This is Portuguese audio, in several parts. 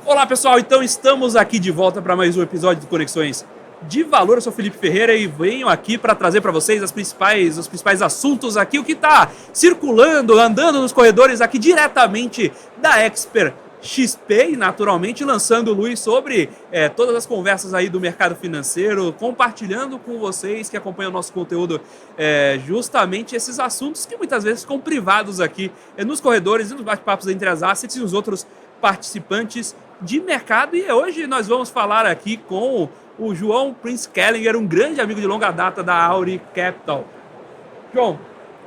Olá pessoal, então estamos aqui de volta para mais um episódio do Conexões de Valor. Eu sou Felipe Ferreira e venho aqui para trazer para vocês os principais assuntos aqui, o que está circulando, andando nos corredores aqui diretamente da Expert XP e naturalmente lançando luz sobre todas as conversas aí do mercado financeiro, compartilhando com vocês que acompanham o nosso conteúdo justamente esses assuntos que muitas vezes ficam privados aqui nos corredores e nos bate-papos entre as assets e os outros participantes de mercado. E hoje nós vamos falar aqui com o João Prince Kellinger, um grande amigo de longa data da Auri Capital. João,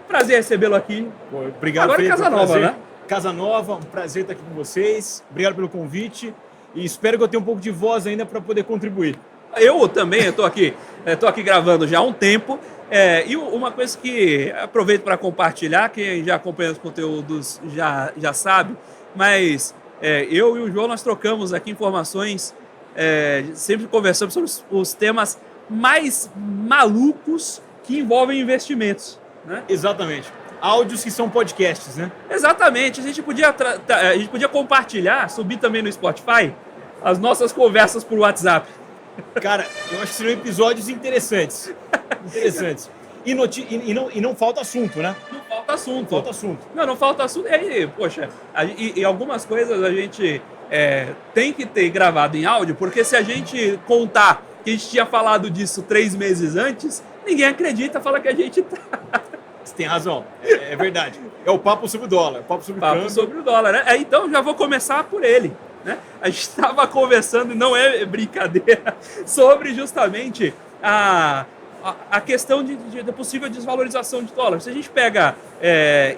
prazer recebê-lo aqui. Obrigado, agora Felipe, Casa Nova, né? Casa Nova, um prazer estar aqui com vocês. Obrigado pelo convite e espero que eu tenha um pouco de voz ainda para poder contribuir. Eu também, estou aqui gravando já há um tempo. E uma coisa que aproveito para compartilhar, quem já acompanha os conteúdos já sabe, mas eu e o João, nós trocamos aqui informações, sempre conversamos sobre os temas mais malucos que envolvem investimentos, né? Exatamente. Áudios que são podcasts, né? Exatamente. A gente podia compartilhar, subir também no Spotify, as nossas conversas por WhatsApp. Cara, eu acho que seriam episódios interessantes. E não falta assunto, né? Não falta assunto. Não falta assunto. E aí, poxa, e algumas coisas a gente tem que ter gravado em áudio, porque se a gente contar que a gente tinha falado disso 3 meses antes, ninguém acredita, fala que a gente tá... Você tem razão, é verdade. É o papo sobre o dólar, o papo sobre o dólar, né? Então já vou começar por ele, né? A gente estava conversando, não é brincadeira, sobre justamente a questão da possível desvalorização de dólar. Se a gente pega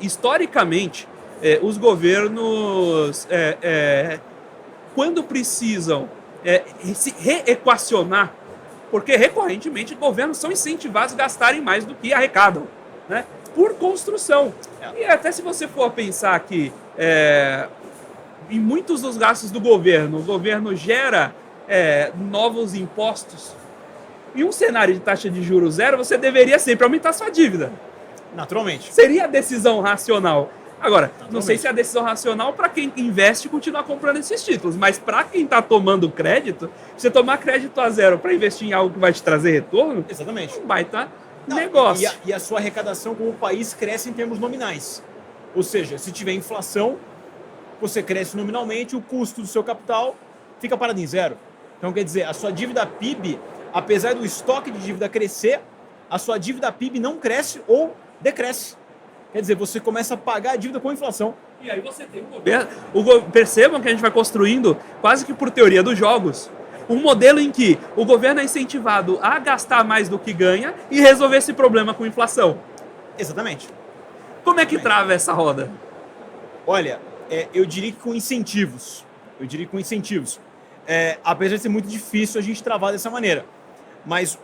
historicamente, os governos, quando precisam se reequacionar, porque recorrentemente governos são incentivados a gastarem mais do que arrecadam, né? Por construção. E até se você for pensar que em muitos dos gastos do governo, o governo gera novos impostos. Em um cenário de taxa de juros zero, você deveria sempre aumentar sua dívida. Naturalmente. Seria a decisão racional. Agora, não sei se é a decisão racional para quem investe continuar comprando esses títulos, mas para quem está tomando crédito, você tomar crédito a zero para investir em algo que vai te trazer retorno, exatamente, vai estar negócio. E a sua arrecadação como país cresce em termos nominais. Ou seja, se tiver inflação, você cresce nominalmente, o custo do seu capital fica parado em zero. Então, quer dizer, a sua dívida PIB, apesar do estoque de dívida crescer, a sua dívida PIB não cresce ou decresce. Quer dizer, você começa a pagar a dívida com a inflação. E aí você tem o governo. Percebam que a gente vai construindo, quase que por teoria dos jogos, um modelo em que o governo é incentivado a gastar mais do que ganha e resolver esse problema com inflação. Exatamente. Como é que trava essa roda? Olha, eu diria que com incentivos. Apesar de ser muito difícil a gente travar dessa maneira. Mas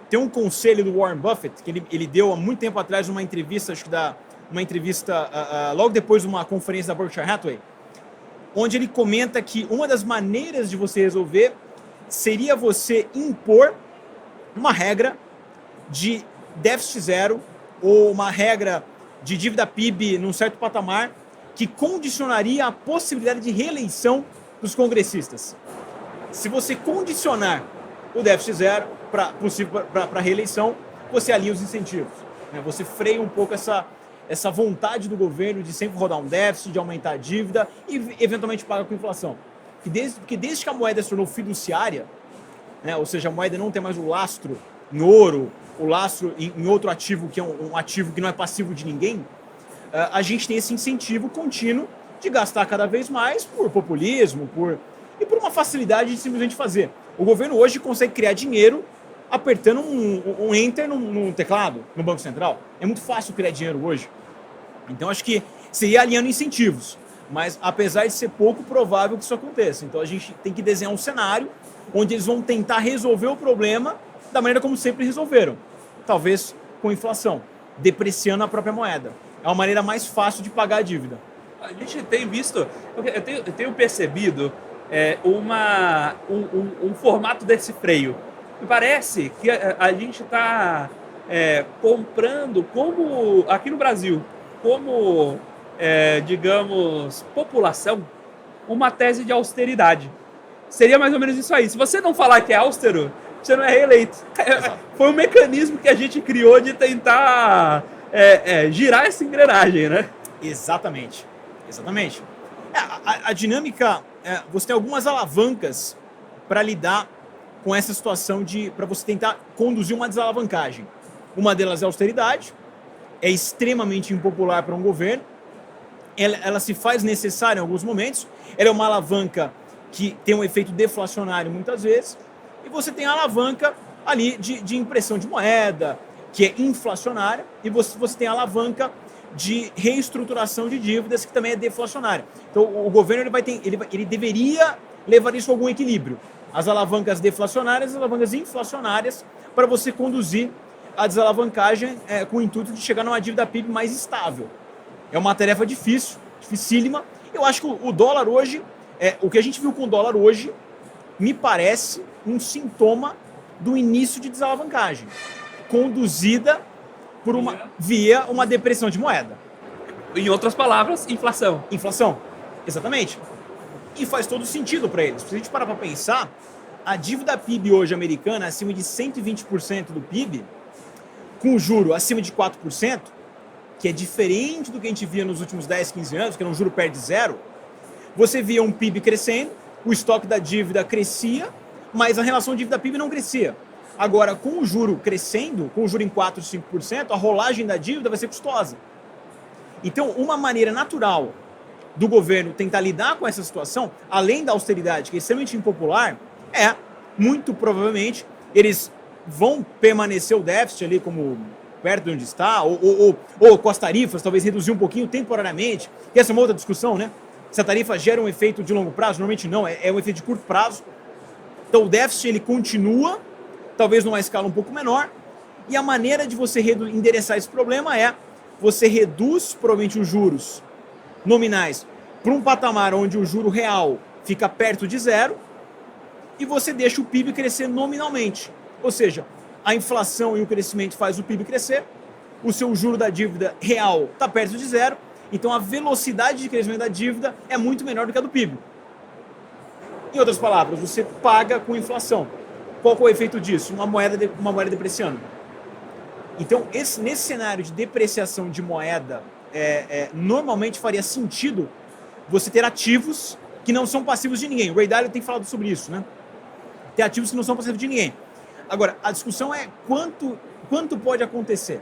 tem um conselho do Warren Buffett, que ele deu há muito tempo atrás uma entrevista, logo depois de uma conferência da Berkshire Hathaway, onde ele comenta que uma das maneiras de você resolver seria você impor uma regra de déficit zero ou uma regra de dívida PIB num certo patamar que condicionaria a possibilidade de reeleição dos congressistas. Se você condicionar o déficit zero para reeleição, você alinha os incentivos, né? Você freia um pouco essa vontade do governo de sempre rodar um déficit, de aumentar a dívida e eventualmente pagar com inflação. Porque desde que a moeda se tornou fiduciária, né, ou seja, a moeda não tem mais o lastro em ouro, o lastro em outro ativo, que é um ativo que não é passivo de ninguém, a gente tem esse incentivo contínuo de gastar cada vez mais por populismo e por uma facilidade de simplesmente fazer. O governo hoje consegue criar dinheiro apertando um enter no teclado, no Banco Central. É muito fácil criar dinheiro hoje. Então, acho que seria alinhando incentivos. Mas, apesar de ser pouco provável que isso aconteça. Então, a gente tem que desenhar um cenário onde eles vão tentar resolver o problema da maneira como sempre resolveram. Talvez com inflação, depreciando a própria moeda. É uma maneira mais fácil de pagar a dívida. A gente tem visto, eu tenho percebido um formato desse freio. Me parece que a gente está comprando, como aqui no Brasil, como, digamos, população, uma tese de austeridade. Seria mais ou menos isso aí. Se você não falar que é austero, você não é reeleito. Foi um mecanismo que a gente criou de tentar girar essa engrenagem, né? Exatamente. Exatamente. A dinâmica, você tem algumas alavancas para lidar com essa situação para você tentar conduzir uma desalavancagem. Uma delas é a austeridade, é extremamente impopular para um governo, ela se faz necessária em alguns momentos, ela é uma alavanca que tem um efeito deflacionário muitas vezes, e você tem a alavanca ali de impressão de moeda, que é inflacionária, e você tem a alavanca de reestruturação de dívidas, que também é deflacionária. Então, o governo ele deveria levar isso a algum equilíbrio. As alavancas deflacionárias e as alavancas inflacionárias, para você conduzir a desalavancagem com o intuito de chegar numa dívida PIB mais estável. É uma tarefa difícil, dificílima. Eu acho que o dólar hoje, o que a gente viu com o dólar hoje, me parece um sintoma do início de desalavancagem, conduzida via uma depressão de moeda. Em outras palavras, inflação. Inflação, exatamente. E faz todo sentido para eles. Se a gente parar para pensar, a dívida PIB hoje americana, acima de 120% do PIB, com juro acima de 4%, que é diferente do que a gente via nos últimos 10, 15 anos, que era um juro perto de zero, você via um PIB crescendo, o estoque da dívida crescia, mas a relação dívida-PIB não crescia. Agora, com o juro crescendo, com o juro em 4, 5%, a rolagem da dívida vai ser custosa. Então, uma maneira natural do governo tentar lidar com essa situação, além da austeridade, que é extremamente impopular, muito provavelmente, eles vão permanecer o déficit ali como perto de onde está, ou com as tarifas, talvez reduzir um pouquinho temporariamente, que essa é uma outra discussão, né? Se a tarifa gera um efeito de longo prazo, normalmente não, é um efeito de curto prazo. Então o déficit ele continua, talvez numa escala um pouco menor, e a maneira de você endereçar esse problema é você reduz provavelmente os juros nominais para um patamar onde o juro real fica perto de zero e você deixa o PIB crescer nominalmente. Ou seja, a inflação e o crescimento faz o PIB crescer, o seu juro da dívida real está perto de zero, então a velocidade de crescimento da dívida é muito menor do que a do PIB. Em outras palavras, você paga com inflação. Qual é o efeito disso? Uma moeda depreciando. Então, nesse cenário de depreciação de moeda, normalmente faria sentido você ter ativos que não são passivos de ninguém. O Ray Dalio tem falado sobre isso, né? Ter ativos que não são passivos de ninguém. Agora, a discussão é quanto pode acontecer?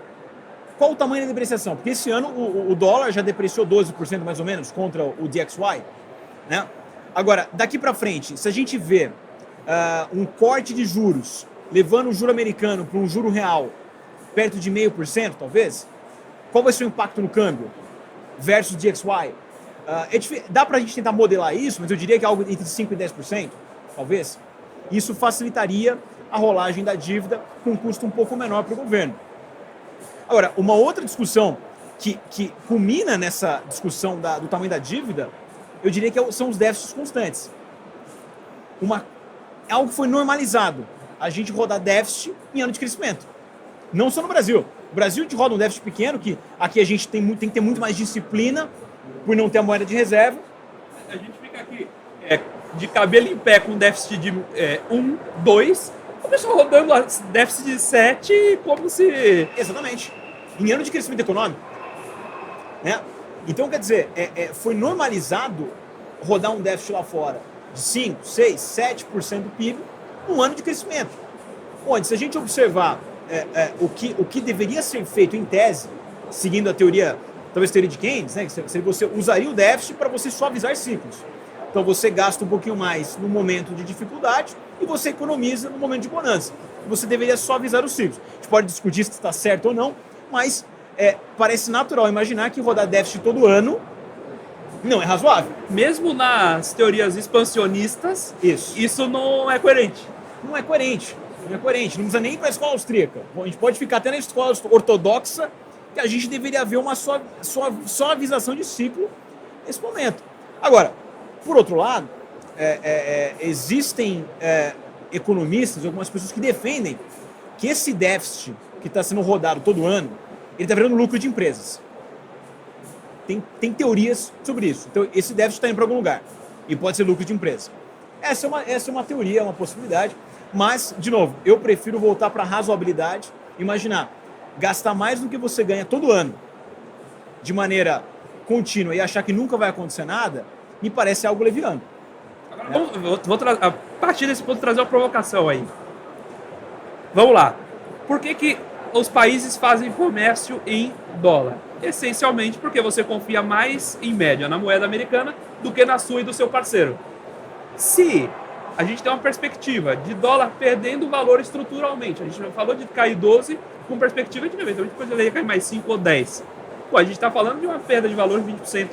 Qual o tamanho da depreciação? Porque esse ano o dólar já depreciou 12% mais ou menos contra o DXY, né? Agora, daqui para frente, se a gente vê um corte de juros, levando o juro americano para um juro real perto de 0,5%, talvez, qual vai ser o impacto no câmbio versus DXY? Dá para a gente tentar modelar isso, mas eu diria que é algo entre 5% e 10%, talvez. Isso facilitaria a rolagem da dívida com um custo um pouco menor para o governo. Agora, uma outra discussão que culmina nessa discussão do tamanho da dívida, eu diria que são os déficits constantes. Algo que foi normalizado, a gente rodar déficit em ano de crescimento. Não só no Brasil. O Brasil te roda um déficit pequeno, que aqui a gente tem que ter muito mais disciplina por não ter a moeda de reserva. A gente fica aqui de cabelo em pé com déficit de 1, 2, o pessoal rodando déficit de 7 como se... Exatamente. Em ano de crescimento econômico. Né? Então, quer dizer, foi normalizado rodar um déficit lá fora de 5, 6, 7% do PIB num ano de crescimento. Onde, se a gente observar o que deveria ser feito em tese, seguindo a teoria, talvez a teoria de Keynes, né? Que você usaria o déficit para você suavizar ciclos. Então você gasta um pouquinho mais no momento de dificuldade e você economiza no momento de bonança. Você deveria suavizar os ciclos. A gente pode discutir se está certo ou não, mas parece natural imaginar que rodar déficit todo ano não é razoável. Mesmo nas teorias expansionistas, isso não é coerente. Não é coerente. Não precisa nem ir para a escola austríaca. A gente pode ficar até na escola ortodoxa, que a gente deveria haver uma suavização de ciclo nesse momento. Agora, por outro lado, existem economistas, algumas pessoas que defendem que esse déficit que está sendo rodado todo ano, ele está virando lucro de empresas. Tem teorias sobre isso. Então, esse déficit está indo para algum lugar. E pode ser lucro de empresa. Essa é uma teoria, é uma possibilidade. Mas, de novo, eu prefiro voltar para a razoabilidade. Imaginar, gastar mais do que você ganha todo ano, de maneira contínua, e achar que nunca vai acontecer nada, me parece algo leviano. Agora, a partir desse ponto, trazer uma provocação aí. Vamos lá. Por que os países fazem comércio em dólar? Essencialmente porque você confia mais, em média, na moeda americana do que na sua e do seu parceiro. Se a gente tem uma perspectiva de dólar perdendo valor estruturalmente, a gente falou de cair 12 com perspectiva de eventualmente depois ele ia cair mais 5 ou 10. Pô, a gente está falando de uma perda de valor de 20%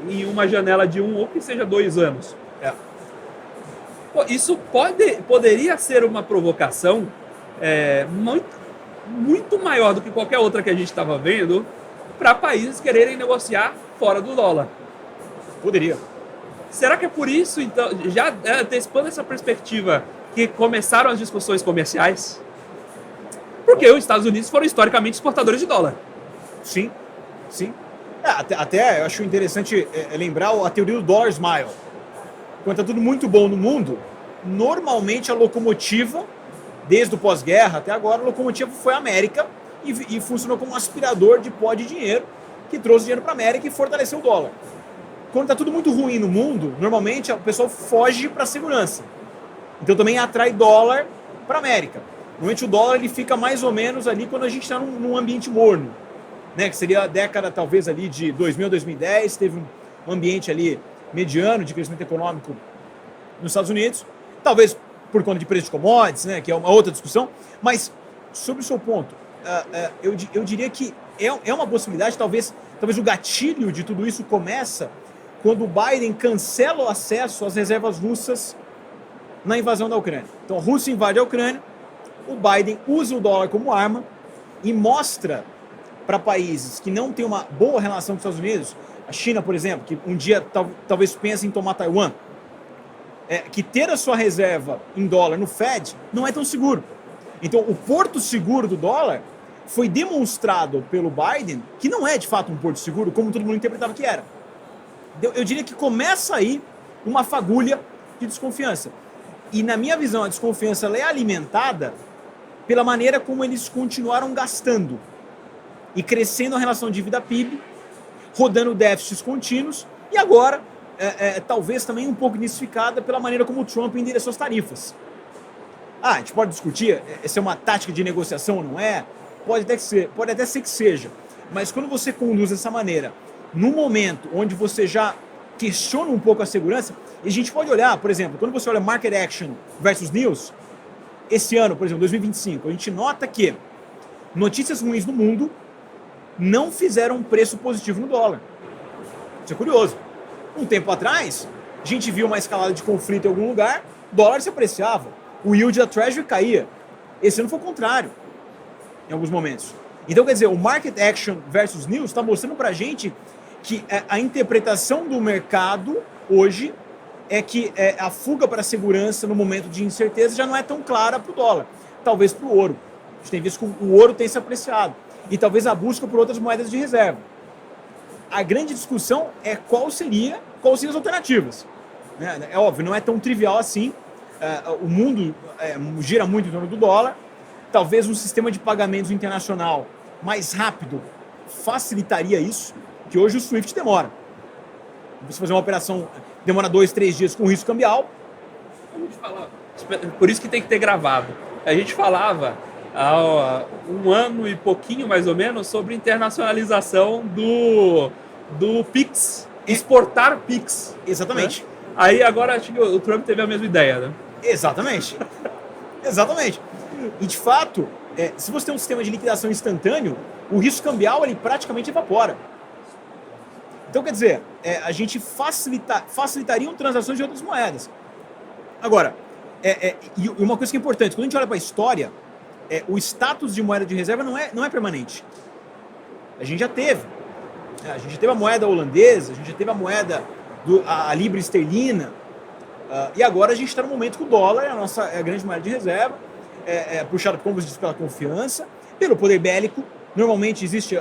em uma janela de 1 ou que seja 2 anos. Pô, isso poderia ser uma provocação muito maior do que qualquer outra que a gente estava vendo para países quererem negociar fora do dólar. Poderia. Será que é por isso, então, já antecipando essa perspectiva, que começaram as discussões comerciais? Porque os Estados Unidos foram historicamente exportadores de dólar. Sim, sim. Até eu acho interessante lembrar a teoria do dollar smile. Quando está tudo muito bom no mundo, normalmente a locomotiva, desde o pós-guerra até agora, a locomotiva foi a América e funcionou como um aspirador de pó de dinheiro que trouxe dinheiro para a América e fortaleceu o dólar. Quando está tudo muito ruim no mundo, normalmente o pessoal foge para a segurança. Então também atrai dólar para a América. Normalmente o dólar ele fica mais ou menos ali quando a gente está num ambiente morno, né? Que seria a década talvez ali de 2000 a 2010, teve um ambiente ali mediano de crescimento econômico nos Estados Unidos, talvez por conta de preço de commodities, né? Que é uma outra discussão, mas sobre o seu ponto, eu diria que é uma possibilidade, talvez o gatilho de tudo isso começa quando o Biden cancela o acesso às reservas russas na invasão da Ucrânia. Então a Rússia invade a Ucrânia, o Biden usa o dólar como arma e mostra para países que não têm uma boa relação com os Estados Unidos, a China, por exemplo, que um dia talvez pense em tomar Taiwan, que ter a sua reserva em dólar no Fed não é tão seguro. Então o porto seguro do dólar foi demonstrado pelo Biden que não é de fato um porto seguro, como todo mundo interpretava que era. Eu diria que começa aí uma fagulha de desconfiança. E na minha visão, a desconfiança ela é alimentada pela maneira como eles continuaram gastando e crescendo a relação dívida-PIB, rodando déficits contínuos e agora, talvez também um pouco nissificada pela maneira como o Trump endereçou as tarifas. A gente pode discutir se é uma tática de negociação ou não é, pode até ser que seja, mas quando você conduz dessa maneira, num momento onde você já questiona um pouco a segurança, e a gente pode olhar, por exemplo, quando você olha Market Action versus News, esse ano, por exemplo, 2025, a gente nota que notícias ruins no mundo não fizeram um preço positivo no dólar. Isso é curioso. Um tempo atrás, a gente viu uma escalada de conflito em algum lugar, o dólar se apreciava, o yield da Treasury caía. Esse ano foi o contrário, em alguns momentos. Então, quer dizer, o Market Action versus News está mostrando para a gente que a interpretação do mercado hoje é que a fuga para a segurança no momento de incerteza já não é tão clara para o dólar, talvez para o ouro. A gente tem visto que o ouro tem se apreciado e talvez a busca por outras moedas de reserva. A grande discussão é quais seriam as alternativas. É óbvio, não é tão trivial assim. O mundo gira muito em torno do dólar. Talvez um sistema de pagamentos internacional mais rápido facilitaria isso, que hoje o SWIFT demora. Você fazer uma operação demora 2, 3 dias com risco cambial. Vamos falar. Por isso que tem que ter gravado. A gente falava há um ano e pouquinho, mais ou menos, sobre internacionalização do Pix, exportar Pix. Exatamente. Né? Aí agora acho que o Trump teve a mesma ideia, né? Exatamente. Exatamente. E de fato, se você tem um sistema de liquidação instantâneo, o risco cambial ele praticamente evapora. Então, quer dizer, a gente facilitaria transações de outras moedas. Agora, e uma coisa que é importante, quando a gente olha para a história, o status de moeda de reserva não é permanente. A gente já teve. A gente já teve a moeda holandesa, a gente já teve a moeda, a libra esterlina, e agora a gente está no momento que o dólar é a grande moeda de reserva, puxado, como você disse, pela confiança, pelo poder bélico. Normalmente existe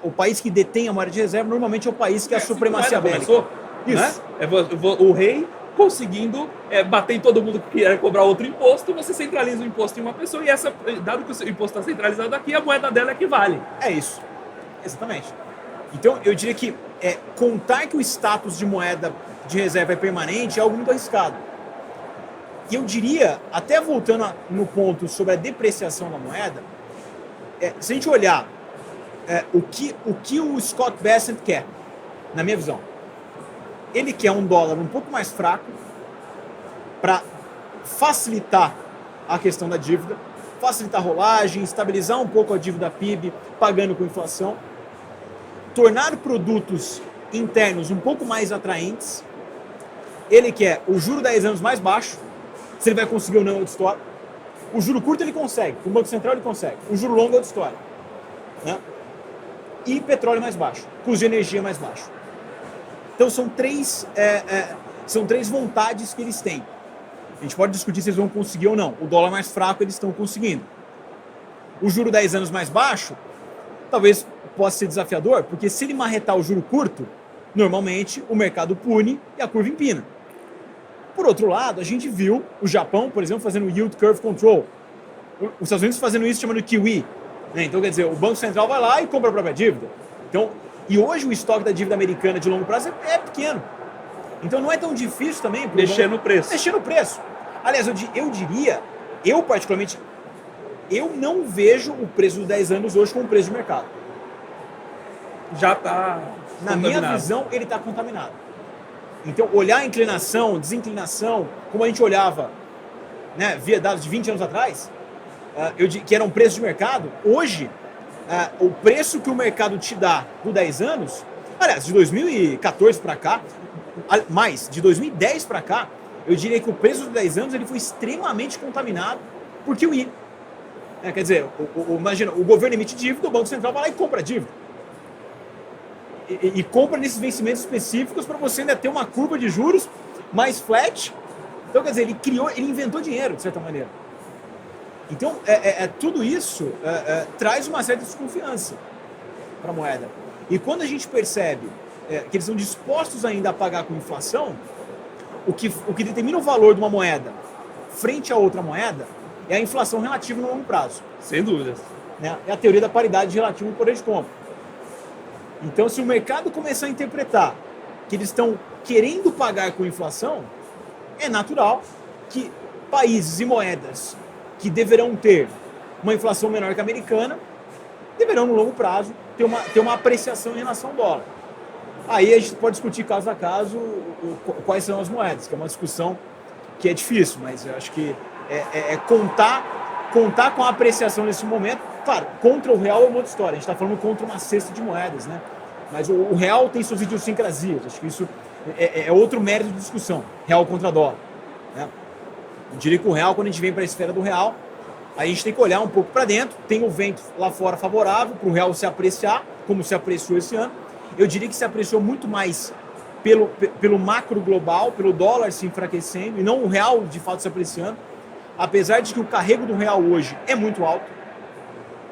o país que detém a moeda de reserva, normalmente é o país que é a supremacia bélica. Isso. Né? O rei conseguindo bater em todo mundo que quer cobrar outro imposto, você centraliza o imposto em uma pessoa e dado que o imposto está centralizado aqui, a moeda dela é que vale. É isso. Exatamente. Então, eu diria que contar que o status de moeda de reserva é permanente é algo muito arriscado. E eu diria, até voltando no ponto sobre a depreciação da moeda, se a gente olhar o que o Scott Bessent quer, na minha visão, ele quer um dólar um pouco mais fraco para facilitar a questão da dívida, facilitar a rolagem, estabilizar um pouco a dívida PIB, pagando com inflação, tornar produtos internos um pouco mais atraentes. Ele quer o juro 10 anos mais baixo, se ele vai conseguir ou não é outra história. O juro curto ele consegue, o Banco Central ele consegue. O juro longo é outra história. Né? E petróleo mais baixo, custo de energia mais baixo. Então são três vontades que eles têm. A gente pode discutir se eles vão conseguir ou não. O dólar mais fraco eles estão conseguindo. O juro 10 anos mais baixo, talvez possa ser desafiador, porque se ele marretar o juro curto, normalmente o mercado pune e a curva empina. Por outro lado, a gente viu o Japão, por exemplo, fazendo Yield Curve Control. Os Estados Unidos fazendo isso chamando de QE. Né? Então, quer dizer, o Banco Central vai lá e compra a própria dívida. Então, e hoje o estoque da dívida americana de longo prazo é pequeno. Então não é tão difícil também... Mexer no preço. Mexer no preço. Aliás, eu diria, eu particularmente, eu não vejo o preço dos 10 anos hoje como preço de mercado. Já está Na minha visão, ele está contaminado. Então, olhar a inclinação, desinclinação, como a gente olhava, né, via dados de 20 anos atrás, que era um preço de mercado, hoje, o preço que o mercado te dá do 10 anos, aliás, de 2014 para cá, mais, de 2010 para cá, eu diria que o preço dos 10 anos ele foi extremamente contaminado por QE. Quer dizer, imagina, o governo emite dívida, o Banco Central vai lá e compra a dívida. E compra nesses vencimentos específicos para você ainda ter uma curva de juros mais flat. Então, quer dizer, ele inventou dinheiro, de certa maneira. Então, tudo isso traz uma certa desconfiança para a moeda. E quando a gente percebe que eles são dispostos ainda a pagar com inflação, o que determina o valor de uma moeda frente a outra moeda é a inflação relativa no longo prazo. Sem dúvidas. Né? É a teoria da paridade relativa do poder de compra. Então, se o mercado começar a interpretar que eles estão querendo pagar com inflação, é natural que países e moedas que deverão ter uma inflação menor que a americana deverão, no longo prazo, ter uma apreciação em relação ao dólar. Aí a gente pode discutir caso a caso quais são as moedas, que é uma discussão que é difícil, mas eu acho que contar com a apreciação nesse momento. Claro, contra o real é uma outra história, a gente está falando contra uma cesta de moedas, né? Mas o real tem suas idiosincrasias, acho que isso é outro mérito de discussão, real contra dólar. Né? Eu diria que o real, quando a gente vem para a esfera do real, a gente tem que olhar um pouco para dentro, tem o vento lá fora favorável para o real se apreciar, como se apreciou esse ano. Eu diria que se apreciou muito mais pelo macro global, pelo dólar se enfraquecendo, e não o real de fato se apreciando, apesar de que o carrego do real hoje é muito alto.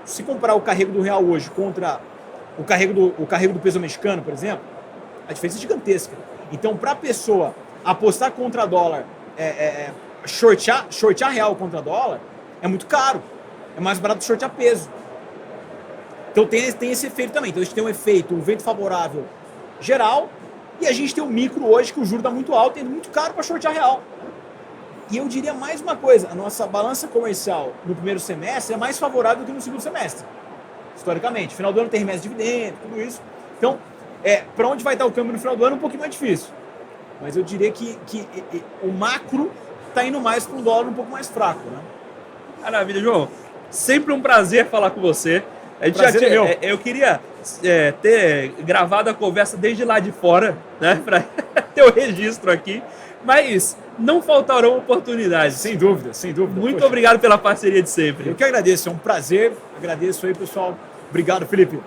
Se comparar o carrego do real hoje contra o carrego do peso mexicano, por exemplo, a diferença é gigantesca. Então, para a pessoa apostar contra dólar, shortear real contra dólar, é muito caro. É mais barato shortear peso. Então, tem esse efeito também. Então, a gente tem um efeito, um vento favorável geral, e a gente tem um micro hoje, que o juro está muito alto, e é muito caro para shortear real. E eu diria mais uma coisa, a nossa balança comercial no primeiro semestre é mais favorável do que no segundo semestre, historicamente. Final do ano tem remessa de dividendo, tudo isso. Então, para onde vai estar o câmbio no final do ano é um pouquinho mais difícil. Mas eu diria que o macro está indo mais para um dólar um pouco mais fraco. Né? Maravilha, João. Sempre um prazer falar com você. A gente prazer é meu. Eu queria ter gravado a conversa desde lá de fora, né, para ter o registro aqui, mas não faltarão oportunidades. Sem dúvida, sem dúvida. Muito obrigado pela parceria de sempre. Eu que agradeço, é um prazer. Agradeço aí, pessoal. Obrigado, Felipe.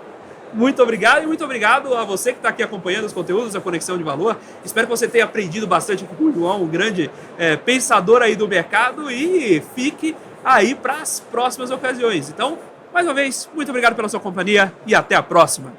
Muito obrigado e muito obrigado a você que está aqui acompanhando os conteúdos da Conexão de Valor. Espero que você tenha aprendido bastante com o João, um grande pensador aí do mercado, e fique aí para as próximas ocasiões. Então, mais uma vez, muito obrigado pela sua companhia e até a próxima.